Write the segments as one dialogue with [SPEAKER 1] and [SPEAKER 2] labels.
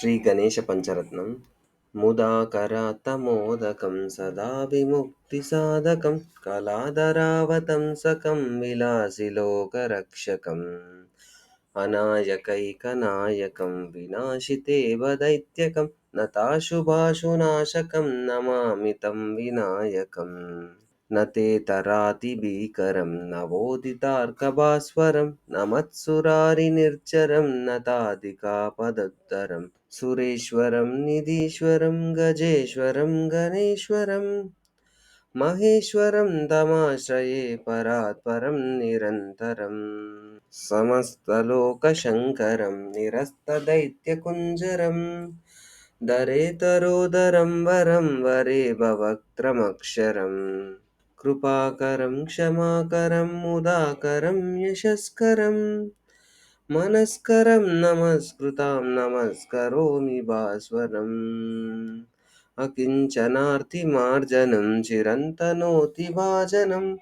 [SPEAKER 1] శ్రీ గణేశ పంచరత్నం. ముదాకరాత్తమోదకం సదా విముక్తిసాధకం కళాధరావతంసకం విలాసిలోకరక్షకం అనాయకైకనాయకం వినాశితేవ దైత్యకం నతాశుభాశునాశకం నమామి తం వినాయకం. నతేతరాతిభీకరం నవోదితార్కభాస్వరం నమత్సురారినిర్జరం నతాదికాపదోత్తరం సురేశ్వరం నిధీశ్వరం గజేశ్వరం గణేశ్వరం మహేశ్వరం తమాశ్రయే పరాత్పరం నిరంతరం సమస్తలోకశంకరం నిరస్తదైత్యకుంజరం దరేతరోదరం వరం వరే భవక్త్రమక్షరం కృపాకరం క్షమాకరం ముదాకరం యశస్కరం మనస్కరం నమస్కృతాం నమస్కరోమి భాస్వరం అకించనార్తిమార్జనం చిరంతనోతి భాజనం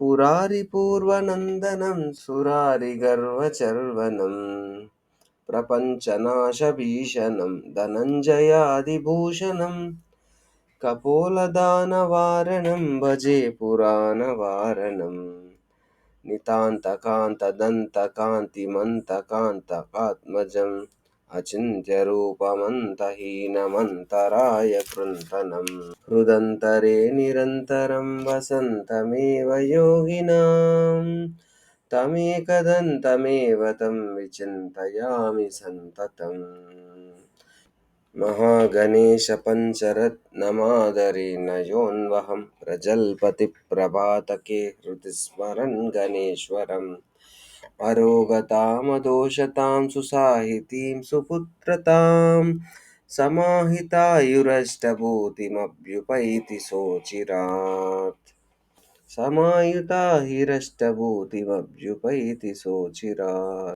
[SPEAKER 1] పురారిపూర్వనందనం సురారిగర్వచర్వనం ప్రపంచనాశభీషణం ధనంజయాదిభూషణం కపోలదానవారణం భజే పురాణవారణం నితాంతకాంతదంతకాంతిమంతకాంతకాత్మజం అచింత్యరూపమంతహీనమంతరాయ కృంతనం హృదంతరే నిరంతరం వసంతమేవ యోగినాం తమేకదంతమేవ తం విచింతయామి సంతతం. మహాగణేశ పంచరత్నమాదరేణయోన్వహం ప్రజల్పతి ప్రభాతకే హృది స్మరన్ గణేశ్వరం అరోగతామదోషతాం సుసాహితీం సుపుత్రతాం సమాహితాయురష్టభూతిమభ్యుపైతి సోచిరాత్ సమాయుతాహిరష్టభూతిమభ్యుపైతి సోచిరాత్.